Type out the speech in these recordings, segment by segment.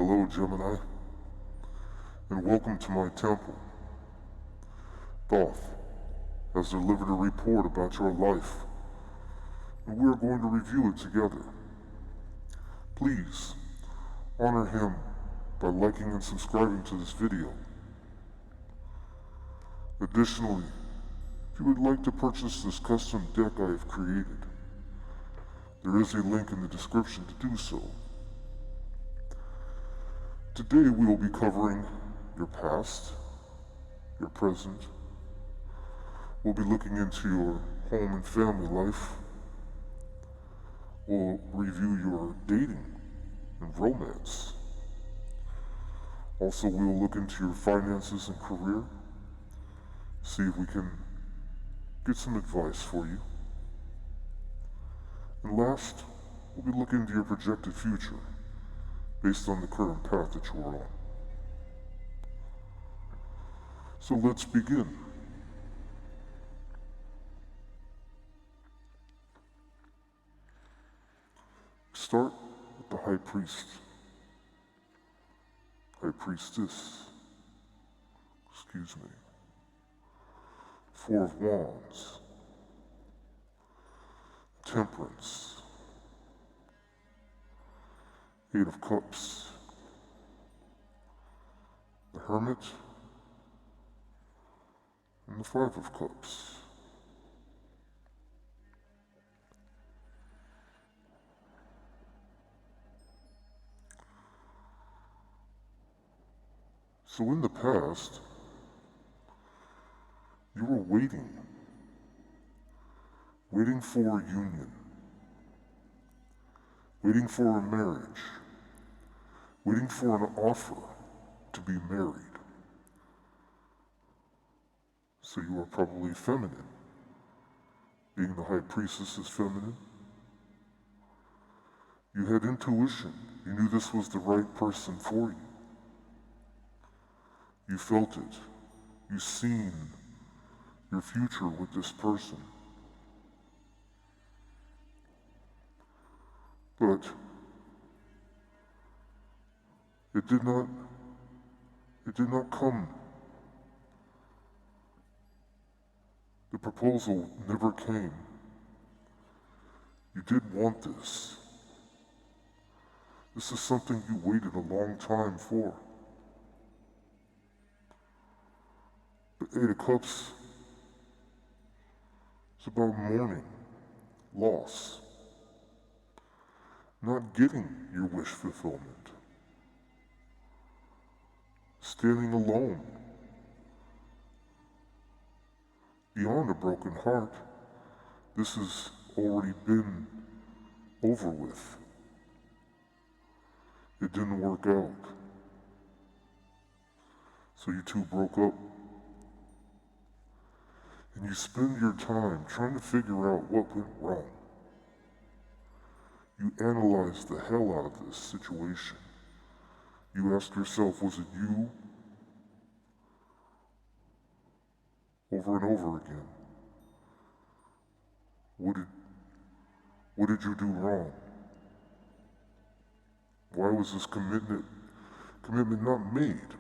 Hello, Gemini, and welcome to my temple. Thoth has delivered a report about your life, and we are going to review it together. Please, honor him by liking and subscribing to this video. Additionally, if you would like to purchase this custom deck I have created, there is a link in the description to do so. Today we will be covering your past, your present. We'll be looking into your home and family life. We'll review your dating and romance. Also, we will look into your finances and career, see if we can get some advice for you. And last, we'll be looking into your projected future based on the current path that you are on. So let's begin. Start with the High Priest, High Priestess, excuse me, Four of Wands, Temperance, Eight of Cups, the Hermit, and the Five of Cups. So in the past, you were waiting for a union, waiting for a marriage, waiting for an offer to be married. So you are probably feminine. Being the High Priestess is feminine. You had intuition. You knew this was the right person for you. You felt it. You seen your future with this person. But it did not come. The proposal never came. You did want this. This is something you waited a long time for. The Eight of Cups is about mourning, loss, not getting your wish fulfillment, standing alone, beyond a broken heart. This has already been over with. It didn't work out. So you two broke up. And you spend your time trying to figure out what went wrong. You analyze the hell out of this situation. You ask yourself, was it you? Over and over again. What did you do wrong? Why was this commitment not made?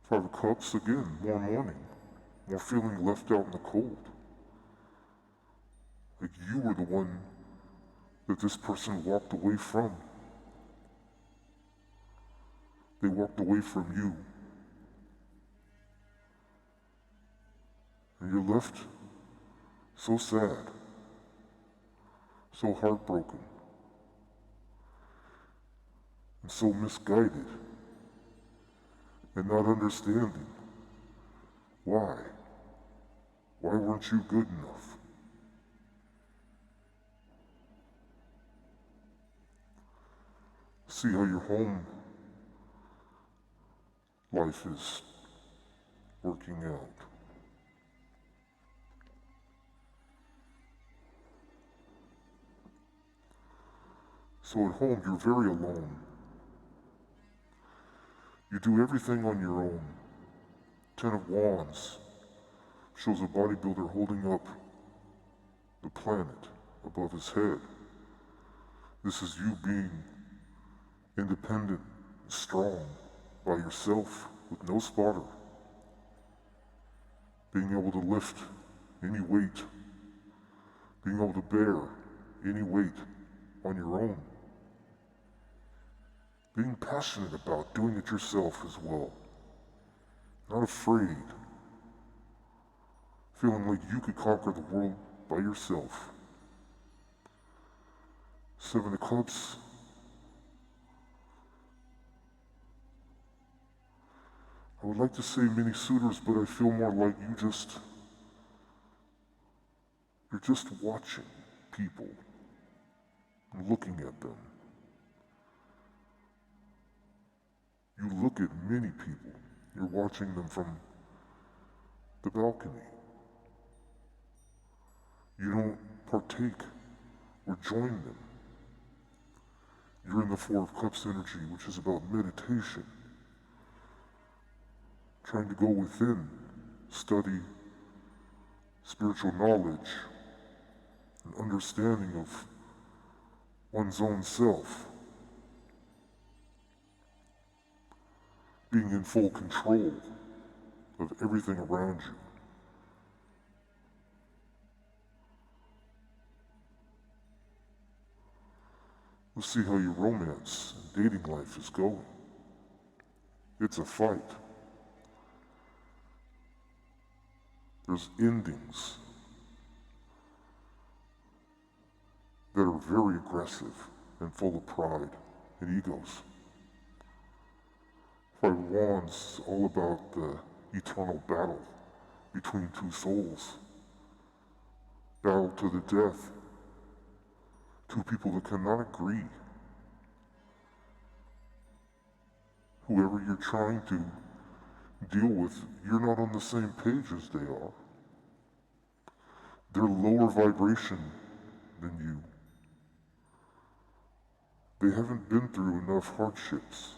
Five of Cups, again, more mourning, more feeling left out in the cold. Like you were the one that this person walked away from. They walked away from you. And you're left so sad, so heartbroken, and so misguided, and not understanding why. Why weren't you good enough? See how your home life is working out. So at home, you're very alone. You do everything on your own. Ten of Wands shows a bodybuilder holding up the planet above his head. This is you being independent, strong, by yourself, with no spotter. Being able to lift any weight, being able to bear any weight on your own. Being passionate about doing it yourself as well. Not afraid. Feeling like you could conquer the world by yourself. Seven of Cups. I would like to say many suitors, but I feel more like you're just watching people and looking at them. You look at many people. You're watching them from the balcony. You don't partake or join them. You're in the Four of Cups energy, which is about meditation. Trying to go within, study spiritual knowledge, and understanding of one's own self. Being in full control of everything around you. We'll see how your romance and dating life is going. It's a fight. There's endings that are very aggressive and full of pride and egos. Five of Wands is all about the eternal battle between two souls. Battle to the death. Two people that cannot agree. Whoever you're trying to deal with, you're not on the same page as they are. They're lower vibration than you. They haven't been through enough hardships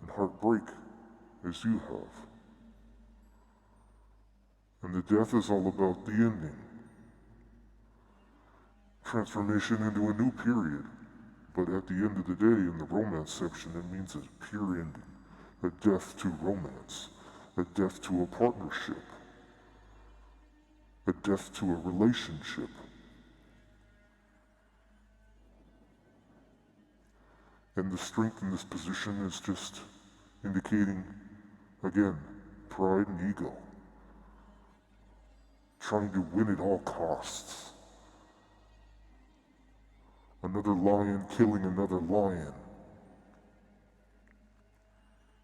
and heartbreak as you have. And the death is all about the ending. Transformation into a new period. But at the end of the day, in the romance section, it means a pure ending. A death to romance. A death to a partnership. A death to a relationship. And the strength in this position is just indicating, again, pride and ego. Trying to win at all costs. Another lion killing another lion.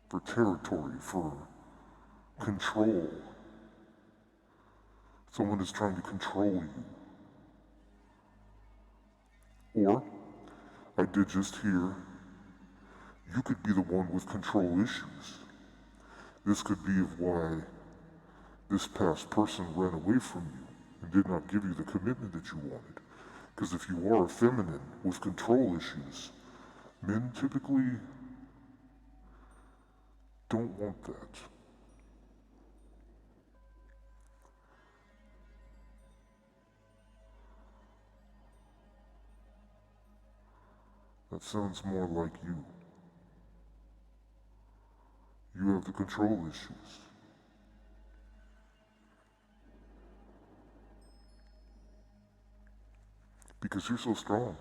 For territory, for control. Someone is trying to control you. Or, I did just hear, you could be the one with control issues. This could be of why this past person ran away from you and did not give you the commitment that you wanted. Because if you are a feminine with control issues, men typically don't want that. That sounds more like you. You have the control issues. Because you're so strong.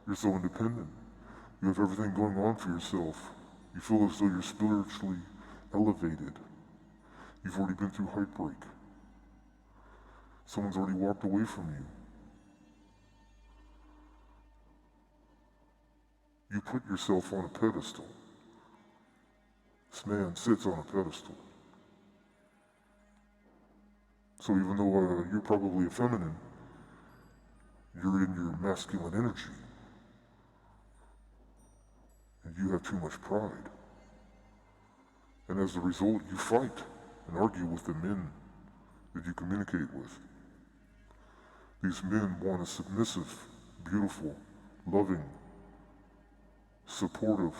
You're so independent. You have everything going on for yourself. You feel as though you're spiritually elevated. You've already been through heartbreak. Someone's already walked away from you. You put yourself on a pedestal. This man sits on a pedestal. So even though you're probably a feminine, you're in your masculine energy. And you have too much pride. And as a result, you fight and argue with the men that you communicate with. These men want a submissive, beautiful, loving, supportive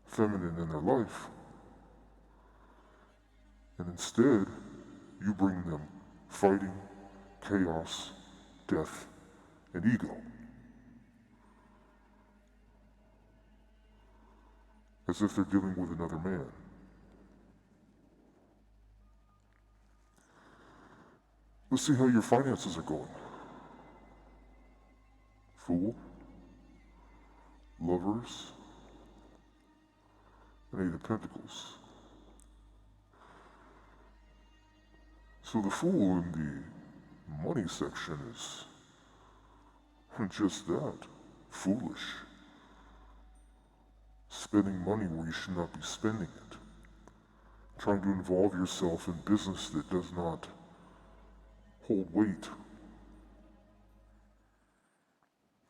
feminine in their life. And instead, you bring them fighting, chaos, death, and ego. as if they're dealing with another man. Let's see how your finances are going. Fool, Lovers, and Eight of Pentacles. So the Fool in the money section is just that, foolish. Spending money where you should not be spending it. Trying to involve yourself in business that does not hold weight.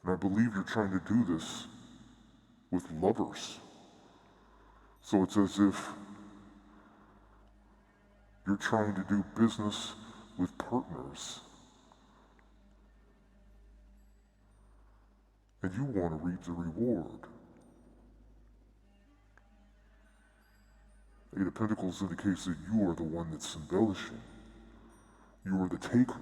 And I believe you're trying to do this with lovers. So it's as if you're trying to do business with partners. And you want to reap the reward. Eight of Pentacles indicates that you are the one that's embellishing. You are the taker.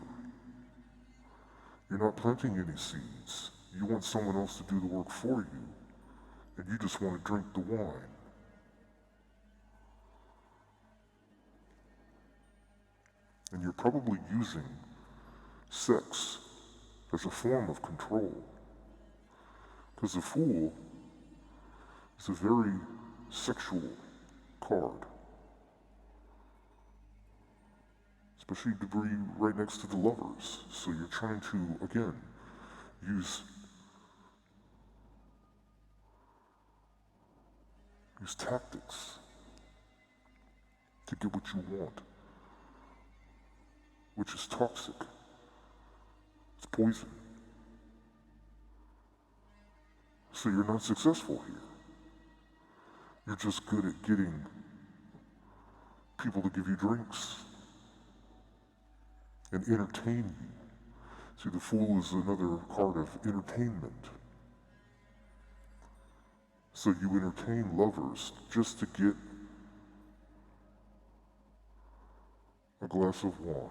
You're not planting any seeds. You want someone else to do the work for you, and you just want to drink the wine. And you're probably using sex as a form of control. Because the Fool is a very sexual card. Especially to be right next to the Lovers. So you're trying to, again, use tactics to get what you want, which is toxic. It's poison. So you're not successful here. You're just good at getting people to give you drinks and entertain you. See, the Fool is another card of entertainment. So you entertain lovers just to get a glass of wine.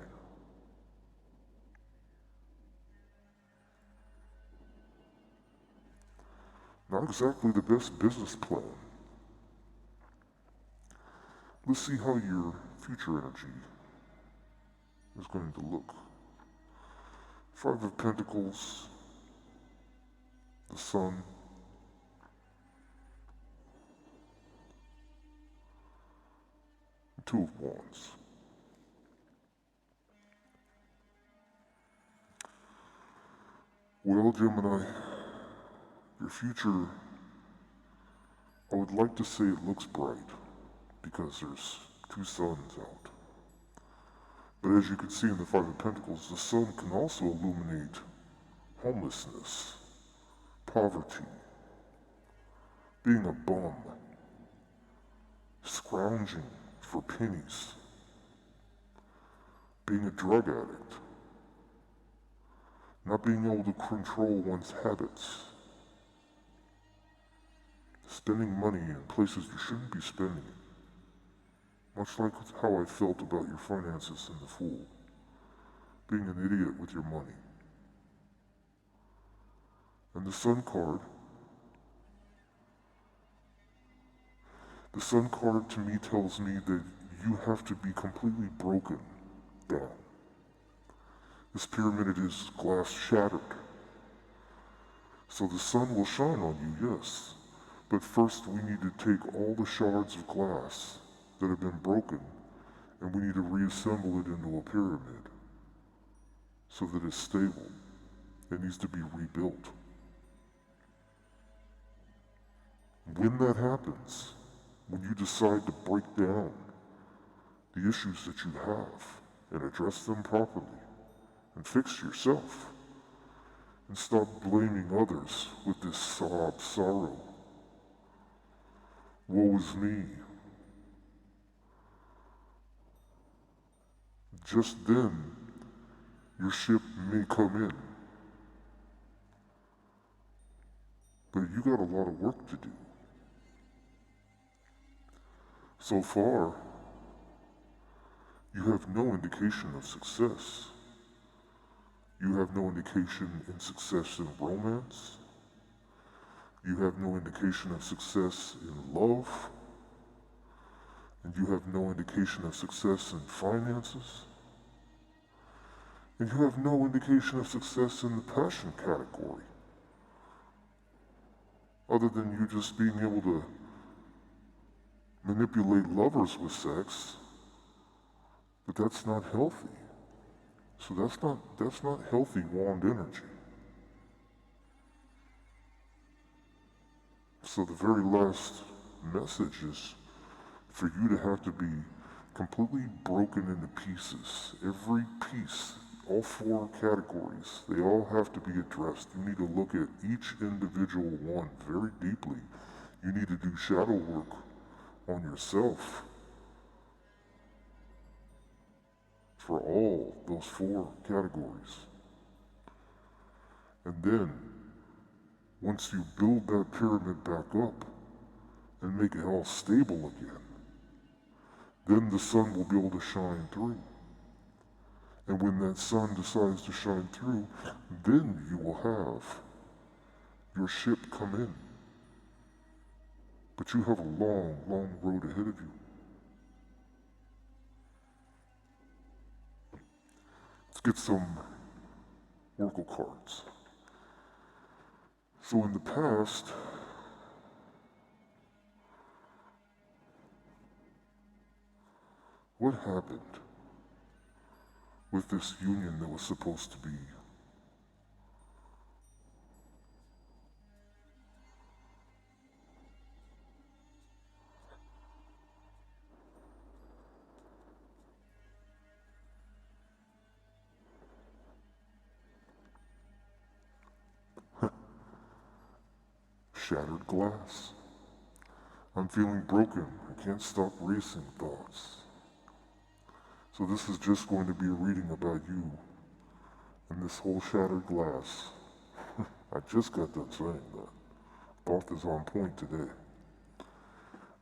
Not exactly the best business plan. Let's see how your future energy is going to look. Five of Pentacles, the Sun, and Two of Wands. Well, Gemini, your future, I would like to say it looks bright because there's two suns out. But as you can see in the Five of Pentacles, the sun can also illuminate homelessness, poverty, being a bum, scrounging for pennies, being a drug addict, not being able to control one's habits, spending money in places you shouldn't be spending it. Much like how I felt about your finances in the Fool. Being an idiot with your money. And the Sun card. The Sun card to me tells me that you have to be completely broken down. This pyramid is glass shattered. So the sun will shine on you, yes. But first we need to take all the shards of glass that have been broken and we need to reassemble it into a pyramid so that it's stable. It needs to be rebuilt. When that happens, when you decide to break down the issues that you have and address them properly and fix yourself and stop blaming others with this sorrow. Woe is me. Just then, your ship may come in. But you got a lot of work to do. So far, you have no indication of success. You have no indication in success in romance. You have no indication of success in love, and you have no indication of success in finances, and you have no indication of success in the passion category, other than you just being able to manipulate lovers with sex, but that's not healthy. So that's not healthy wand energy. So the very last message is for you to have to be completely broken into pieces. Every piece, all 4 categories, they all have to be addressed. You need to look at each individual one very deeply. You need to do shadow work on yourself for all those 4 categories. And then, once you build that pyramid back up and make it all stable again, then the sun will be able to shine through. And when that sun decides to shine through, then you will have your ship come in. But you have a long, long road ahead of you. Let's get some oracle cards. So in the past, what happened with this union that was supposed to be? Shattered glass. I'm feeling broken. I can't stop racing thoughts. So this is just going to be a reading about you and this whole shattered glass. I just got done saying that. Thoth is on point today.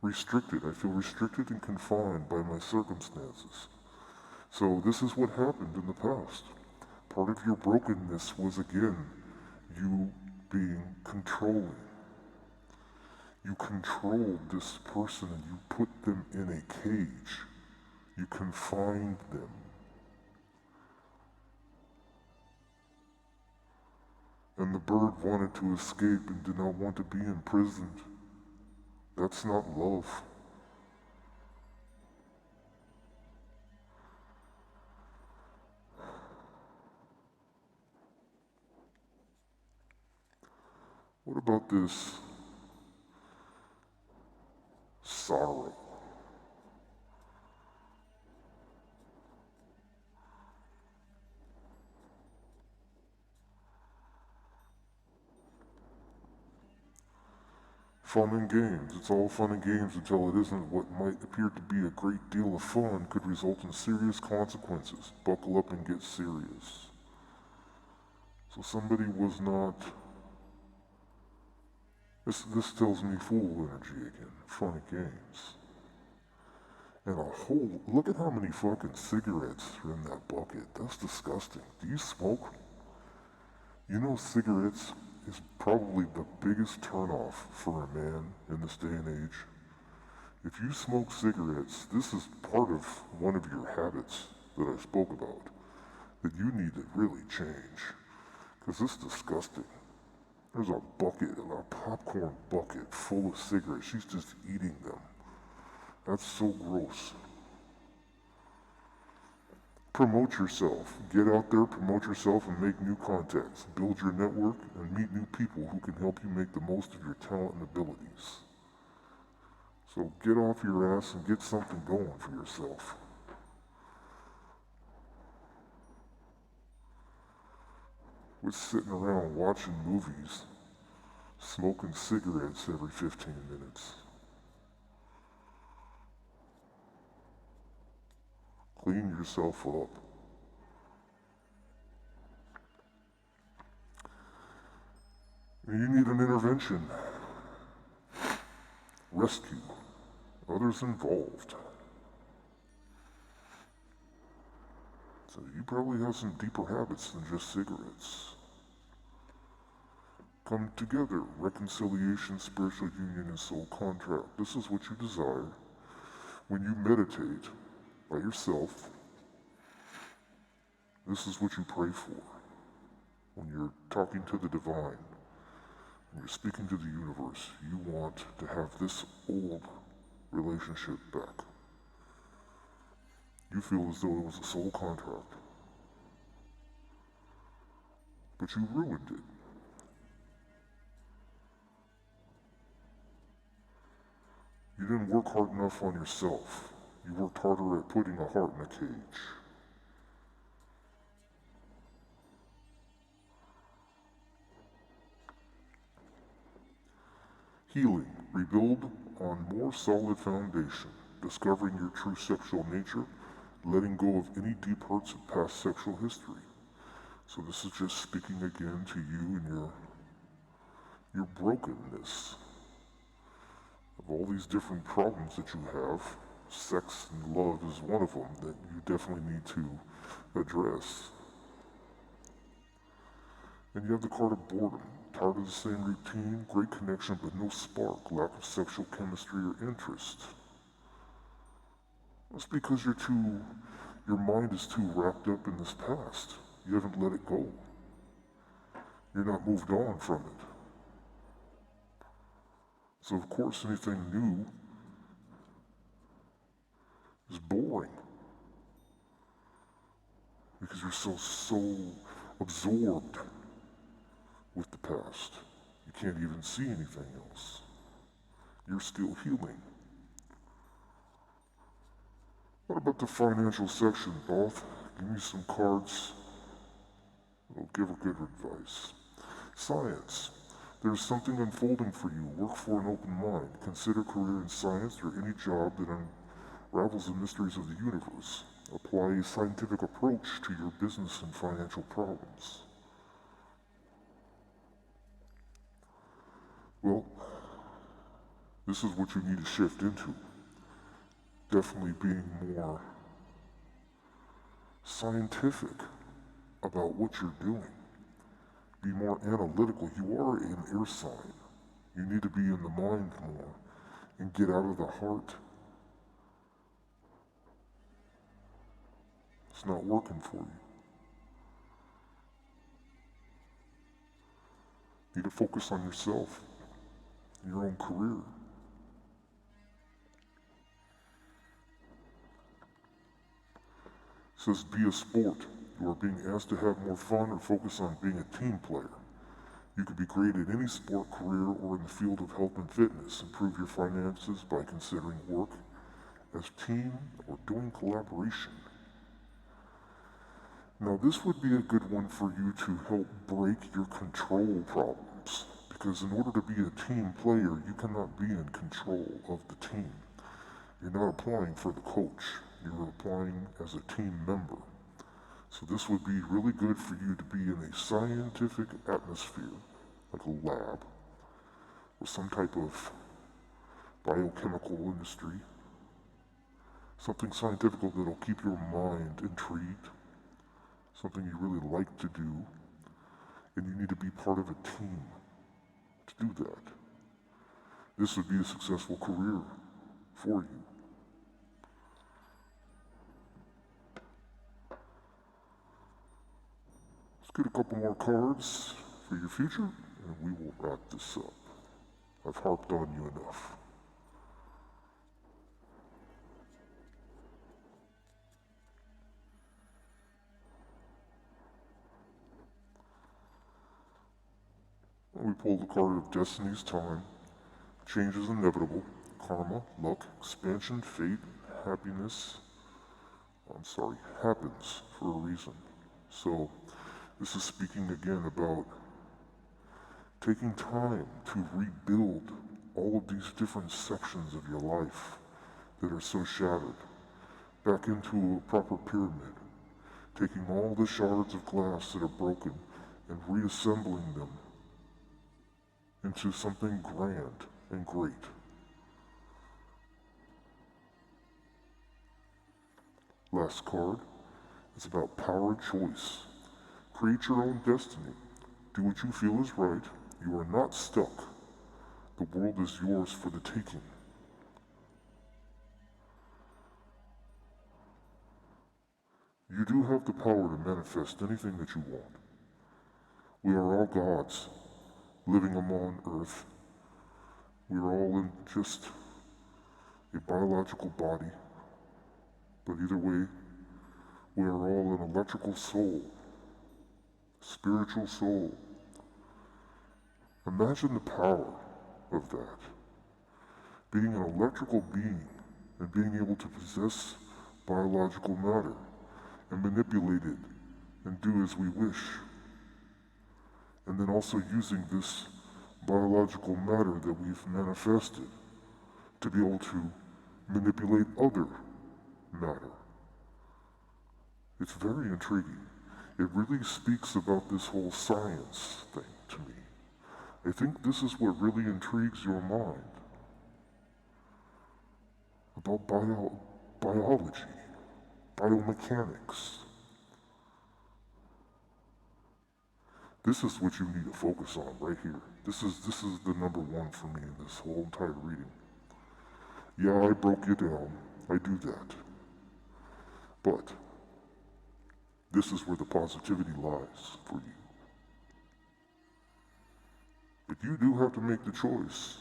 Restricted. I feel restricted and confined by my circumstances. So this is what happened in the past. Part of your brokenness was, again, you being controlling. You controlled this person and you put them in a cage. You confined them. And the bird wanted to escape and did not want to be imprisoned. That's not love. What about this sorrow? Fun and games. It's all fun and games until it isn't. What might appear to be a great deal of fun could result in serious consequences. Buckle up and get serious. So somebody was not... This tells me fool energy again. Fun and games. And a whole... Look at how many fucking cigarettes are in that bucket. That's disgusting. Do you smoke? You know cigarettes is probably the biggest turnoff for a man in this day and age. If you smoke cigarettes, this is part of one of your habits that I spoke about that you need to really change, because it's disgusting. There's a bucket, a popcorn bucket full of cigarettes. She's just eating them. That's so gross. Promote yourself. Get out there, promote yourself, and make new contacts. Build your network and meet new people who can help you make the most of your talent and abilities. So get off your ass and get something going for yourself. We're sitting around watching movies, smoking cigarettes every 15 minutes. Clean yourself up. You need an intervention. Rescue. Others involved. So you probably have some deeper habits than just cigarettes. come together. Reconciliation, spiritual union, and soul contract. This is what you desire when you meditate by yourself. This is what you pray for when you're talking to the divine, when you're speaking to the universe. You want to have this old relationship back. You feel as though it was a soul contract, but you ruined it. You didn't work hard enough on yourself. You worked harder at putting a heart in a cage. Healing. Rebuild on more solid foundation. Discovering your true sexual nature. Letting go of any deep hurts of past sexual history. So this is just speaking again to you and your brokenness. Of all these different problems that you have, sex and love is one of them that you definitely need to address. And you have the card of boredom. Tired of the same routine, great connection but no spark, lack of sexual chemistry or interest. That's because your mind is too wrapped up in this past. You haven't let it go. You're not moved on from it. So of course anything new is boring. Because you're so absorbed with the past. You can't even see anything else. You're still healing. What about the financial section, Both? Give me some cards. I'll give her good advice. Science. There's something unfolding for you. Work for an open mind. Consider career in science or any job that unravels the mysteries of the universe. Apply a scientific approach to your business and financial problems. Well, this is what you need to shift into. Definitely being more scientific about what you're doing. Be more analytical. You are an air sign. You need to be in the mind more and get out of the heart. It's not working for you. You need to focus on yourself, your own career. It says be a sport. You are being asked to have more fun or focus on being a team player. You could be great at any sport, career, or in the field of health and fitness. Improve your finances by considering work as team or doing collaboration. Now this would be a good one for you to help break your control problems. Because in order to be a team player, you cannot be in control of the team. You're not applying for the coach. You're applying as a team member. So this would be really good for you to be in a scientific atmosphere, like a lab, or some type of biochemical industry. Something scientific that'll keep your mind intrigued, something you really like to do, and you need to be part of a team to do that. This would be a successful career for you. Let's get a couple more cards for your future, and we will wrap this up. I've harped on you enough. We pull the card of Destiny's Time. Change is inevitable. Karma, luck, expansion, fate, happiness. Happens for a reason. So, this is speaking again about taking time to rebuild all of these different sections of your life that are so shattered back into a proper pyramid. Taking all the shards of glass that are broken and reassembling them into something grand and great. Last card is about power and choice. Create your own destiny. Do what you feel is right. You are not stuck. The world is yours for the taking. You do have the power to manifest anything that you want. We are all gods living among Earth. We are all in just a biological body. But either way, we are all an electrical soul, spiritual soul. Imagine the power of that. Being an electrical being and being able to possess biological matter and manipulate it and do as we wish. And then also using this biological matter that we've manifested to be able to manipulate other matter. It's very intriguing. It really speaks about this whole science thing to me. I think this is what really intrigues your mind about biology, biomechanics. This is what you need to focus on right here. This is the number one for me in this whole entire reading. Yeah, I broke you down. I do that. But this is where the positivity lies for you. But you do have to make the choice.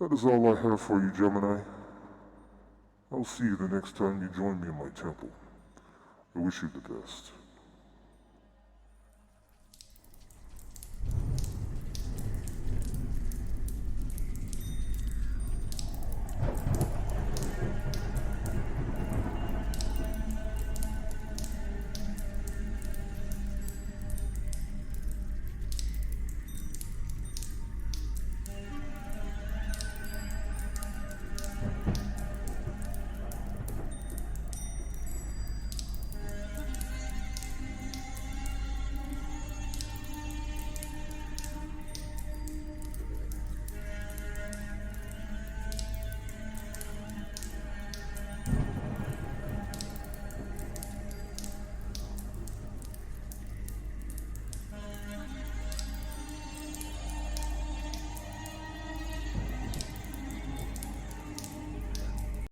That is all I have for you, Gemini. I'll see you the next time you join me in my temple. I wish you the best.